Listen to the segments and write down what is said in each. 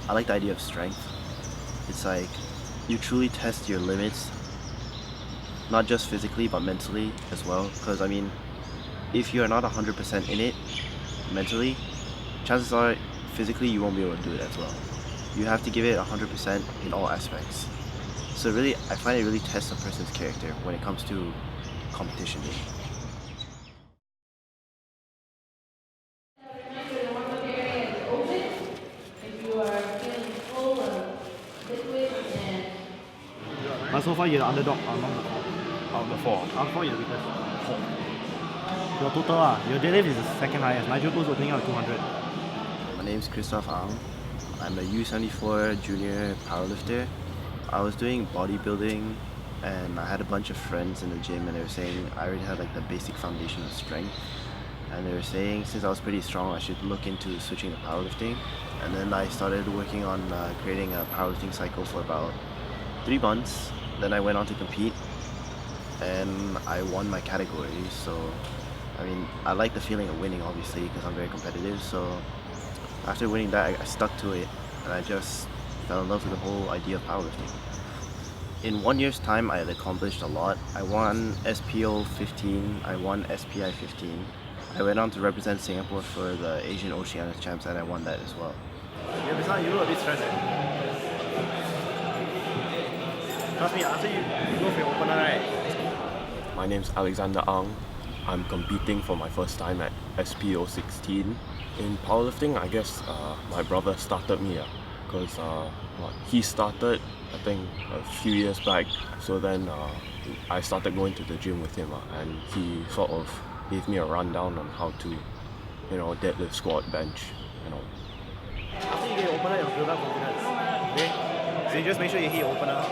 I like the idea of strength. It's like you truly test your limits, not just physically but mentally as well. Because I mean, if you're not 100% in it mentally, chances are physically you won't be able to do it as well. You have to give it 100% in all aspects. So really, I find it really tests a person's character when it comes to competition day. But so far you're the underdog among the four. Out of the four. Out of four, you're the weakest. Your total, your deadlift is the second highest. Nigel goes opening out at 200. My name's Christophe. I'm a U74 junior powerlifter. I was doing bodybuilding and I had a bunch of friends in the gym and they were saying I already had like the basic foundation of strength. And they were saying since I was pretty strong I should look into switching to powerlifting. And then I started working on creating a powerlifting cycle for about 3 months. Then I went on to compete and I won my category. So I mean, I like the feeling of winning obviously because I'm very competitive. So after winning that, I stuck to it and I just fell in love with the whole idea of powerlifting. In 1 year's time, I had accomplished a lot. I won SPO 15, I won SPI 15. I went on to represent Singapore for the Asian Oceania Champs and I won that as well. Yeah, besides you look a bit stressed. Trust me, after you go for your opener, right? My name's Alexander Ang. I'm competing for my first time at SPO 16. In powerlifting, I guess my brother started me because he started I think a few years back. So then I started going to the gym with him and he sort of gave me a rundown on how to, deadlift, squat, bench, After you get your opener, you'll build up confidence. Okay? So you just make sure you hit your opener,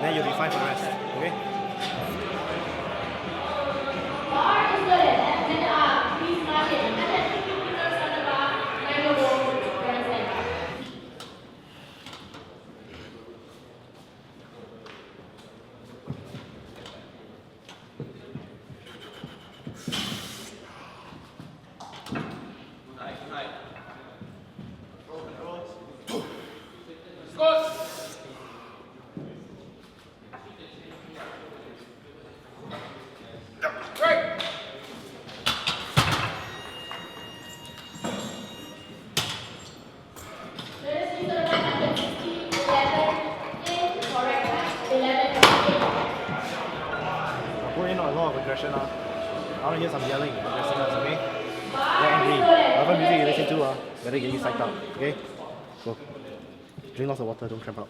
then you'll be fine for the rest. Okay? Put in a lot of aggression. I want to hear some yelling, aggressiveness, okay? Get angry. Whatever music you listen to, better get you psyched up, okay? Go. Drink lots of water, don't cramp up.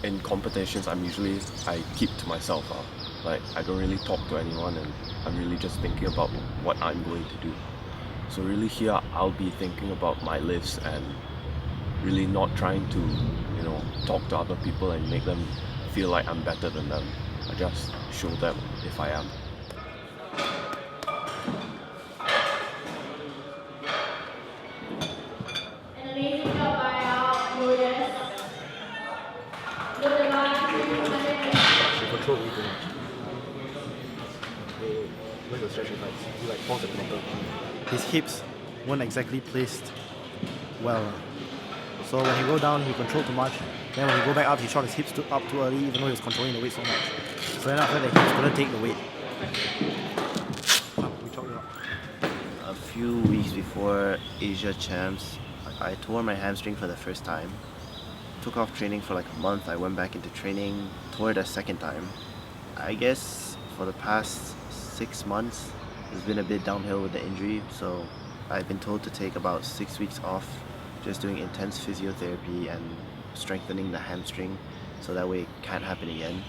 In competitions, I keep to myself. Like I don't really talk to anyone and I'm really just thinking about what I'm going to do. So really here, I'll be thinking about my lifts and really not trying to, talk to other people and make them feel like I'm better than them. I just show them if I am. An amazing job by our lawyers. With the line, You control me too much. When the stretching fights, you like pause the mental. His hips weren't exactly placed well. So when he go down, he controlled too much. Then when he go back up, he shot his hips up too early, even though he was controlling the weight so much. So then after that, he couldn't take the weight. We talked about. A few weeks before Asia Champs, I tore my hamstring for the first time. Took off training for like a month. I went back into training, tore it a second time. I guess for the past 6 months, it's been a bit downhill with the injury. So I've been told to take about 6 weeks off, just doing intense physiotherapy and strengthening the hamstring so that way it can't happen again.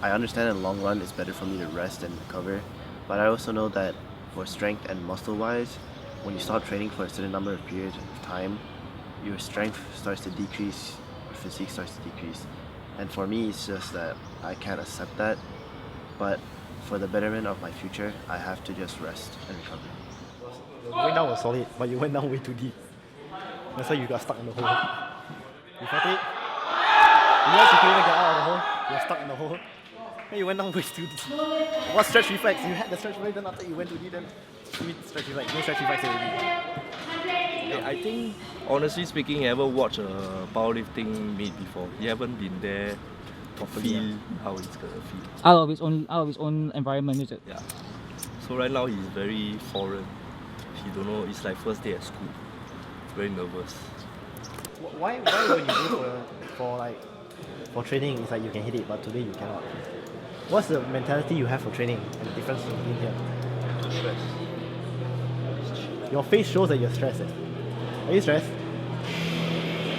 I understand in the long run it's better for me to rest and recover, but I also know that for strength and muscle wise, when you start training for a certain number of periods of time, your strength starts to decrease, your physique starts to decrease. And for me, it's just that I can't accept that, but for the betterment of my future, I have to just rest and recover. Going down was solid, but you went down way too deep. That's why you got stuck in the hole. You felt it? You realized you couldn't even get out of the hole. You're stuck in the hole. Then you went down way too deep. What stretch reflex? You had the stretch reflex, then after you went too deep, then stretch reflex, no stretch reflex already. I think, honestly speaking, you ever watch a powerlifting meet before? You haven't been there to feel how it's gonna feel. Out of his own environment, is it? Yeah. So right now he's very foreign. He don't know. It's like first day at school. Very nervous. Why when you go for training, it's like you can hit it, but today you cannot? What's the mentality you have for training and the difference between here? Stress. Your face shows that you're stressed. Are you stressed?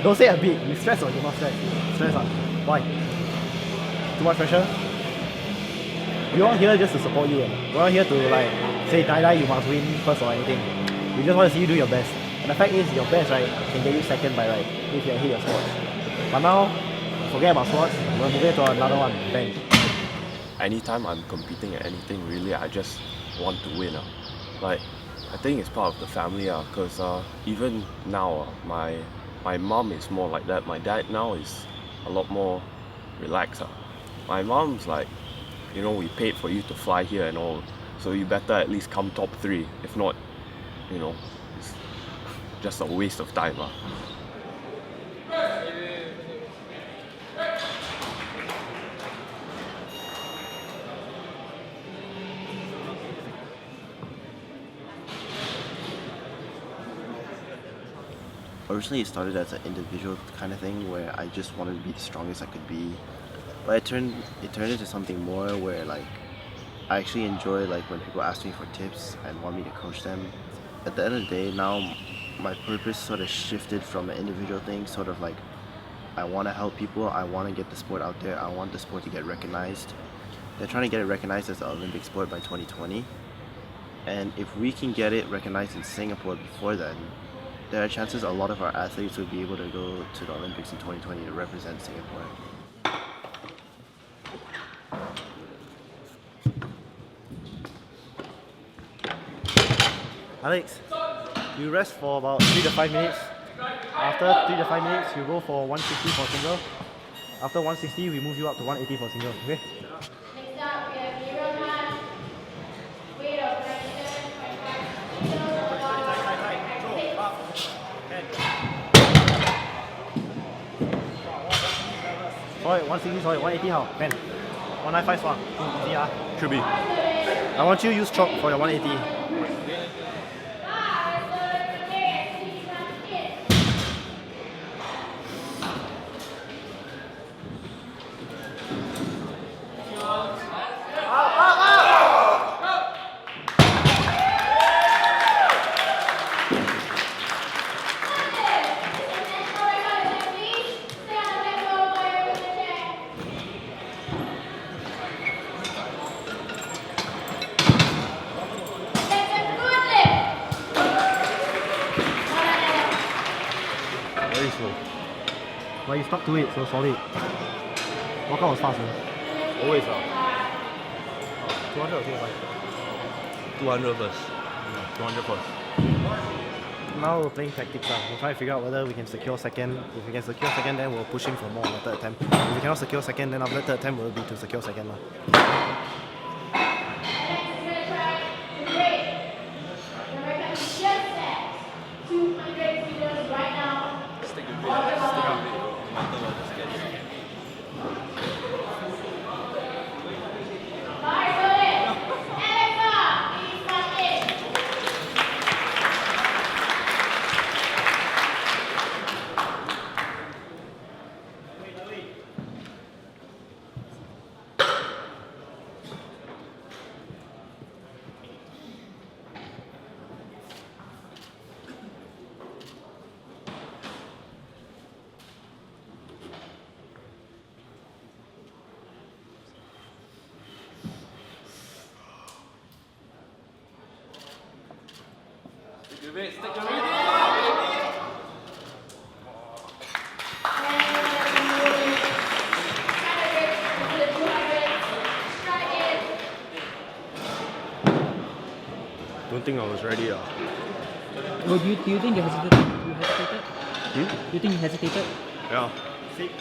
Don't say a bit. You stressed or you're not stressed? Stressed. Why? Too much pressure? We're all here just to support you. We're all here to like say, die, you must win first or anything. We just want to see you do your best. And the fact is, your best, right, can get you second by right if you hit your squats. But now, forget about squats. We're moving to another one. Bench. Anytime I'm competing at anything, really, I just want to win. Like, I think it's part of the family, because even now, my mom is more like that. My dad now is a lot more relaxed. My mom's like, you know, we paid for you to fly here and all, so you better at least come top 3. If not, you know, it's just a waste of time. Originally it started as an individual kind of thing where I just wanted to be the strongest I could be. But it turned into something more where like I actually enjoy like when people ask me for tips and want me to coach them. At the end of the day now my purpose sort of shifted from an individual thing, sort of like I want to help people, I want to get the sport out there, I want the sport to get recognized. They're trying to get it recognized as an Olympic sport by 2020. And if we can get it recognized in Singapore before then, there are chances a lot of our athletes will be able to go to the Olympics in 2020 to represent Singapore. Alex, you rest for about 3 to 5 minutes. After 3 to 5 minutes, you go for 160 for single. After 160, we move you up to 180 for single. Okay? Next up, we have zero match. Weight of 97.5 kilos. Sorry, 160, sorry, 180 how? Ben. 195 swang. Easy, Should be. I want you to use chalk for your 180. Very slow. But you stuck to it, so solid. Walkout was fast, man. Always 200 or 205? 200 first. 200 first. Now we're playing tactics. We'll try to figure out whether we can secure second. If we can secure second, then we'll push him for more on the third attempt. If we cannot secure second, then after the third attempt will be to secure second. Don't think I was ready. Well, do you think you hesitated? Do you think you hesitated? Yeah. Sit.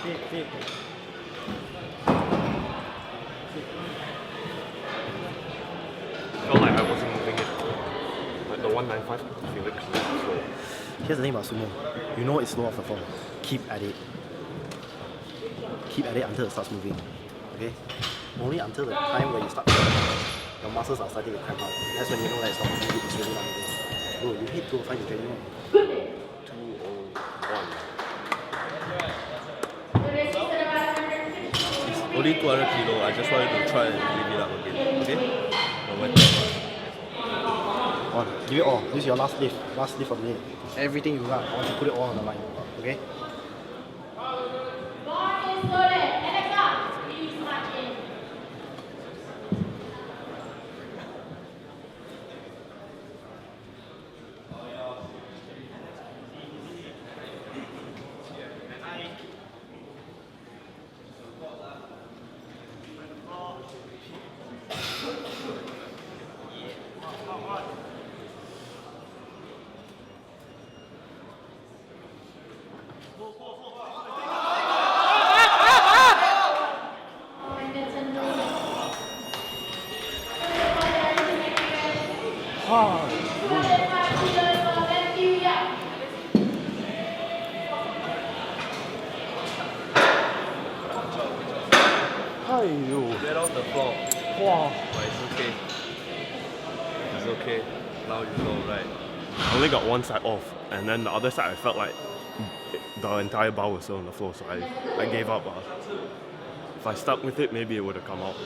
Felt like I wasn't moving it. 195 Felix. So Here's the thing about sumo. You know it's slow off the floor. Keep at it. Keep at it until it starts moving. Okay? Only until the time where you start your muscles are starting to cramp out. That's when you know that it's not moving, it's really not moving. Bro, you hit 205 in training, right? 201. Only 200 kilo. I just want you to try and lift it up again. Okay? No matter what. On. Give it all. This is your last lift. Last lift of the day. Everything you got, I want you to put it all on the line. Okay? Bar is loaded. Alexa, please march in. Get off the floor. Wow. But it's okay. It's okay. Now you know, right? I only got one side off, and then the other side I felt like the entire bar was still on the floor, so I gave up. If I stuck with it, maybe it would have come out.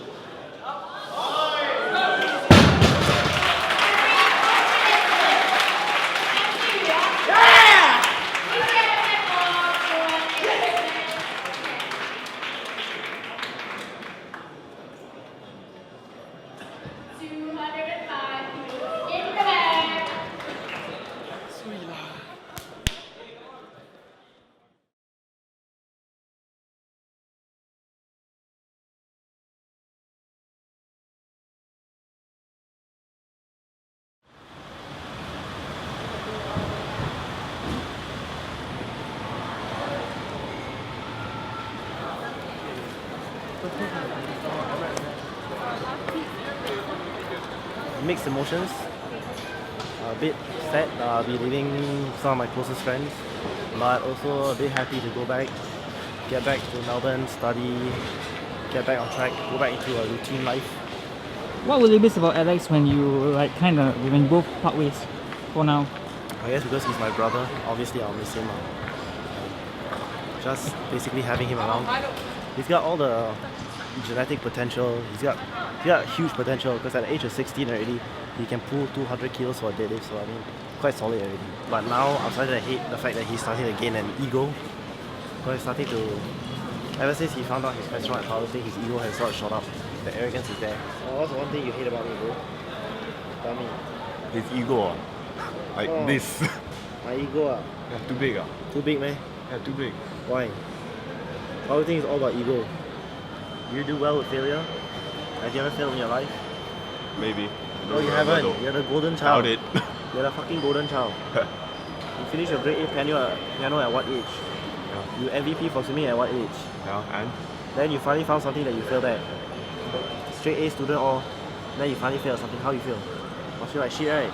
Mixed emotions. A bit sad that I'll be leaving some of my closest friends, but also a bit happy to go back, get back to Melbourne, study, get back on track, go back into a routine life. What will you miss about Alex when you when you both part ways for now? I guess because he's my brother, obviously I'll miss him. Just basically having him around. He's got all the genetic potential. He's got huge potential because at the age of 16 already, he can pull 200 kilos for a deadlift. So I mean, quite solid already. But now I'm starting to hate the fact that he's starting to gain an ego. Because he's starting to, ever since he found out his restaurant at powerlifting, his ego has sort of shot up. The arrogance is there. What's the one thing you hate about me, bro? Tell me. His ego, like Oh. this. My ego, Yeah, too big. too big, man. Yeah, too big. Why? Powerlifting is all about ego. You do well with failure? Have you ever failed in your life? Maybe. No, you haven't. You're the golden child. Doubt it. You're the fucking golden child. You finished your grade 8 piano at what age? Yeah. You MVP for swimming at what age? Yeah, and Then you finally found something that you failed at. Straight A student or then you finally failed something. How you feel? Must feel like shit, right?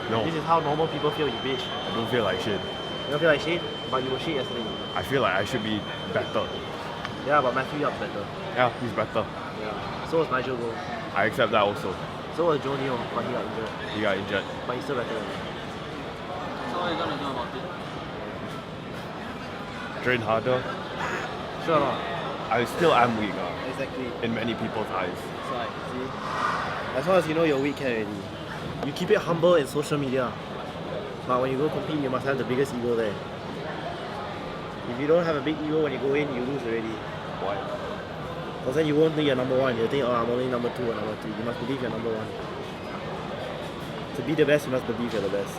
no, This is how normal people feel, you bitch. I don't feel like shit. You don't feel like shit, but you were shit yesterday. I feel like I should be better. Yeah, but Matthew Yap's better. Yeah, he's better. Yeah. So was Nigel Goh. I accept that also. So was Joe Neo, but he got injured. He got injured. But he's still better. So what are you gonna do about it? Train harder. Sure or not? I still am weak Exactly. in many people's eyes. So like, see? As long as you know you're weak already. You keep it humble in social media. But when you go compete, you must have the biggest ego there. If you don't have a big ego when you go in, you lose already. Why? Because then you won't think you're number one. You'll think, oh, I'm only number 2 or number 3. You must believe you're number 1. To be the best, you must believe you're the best.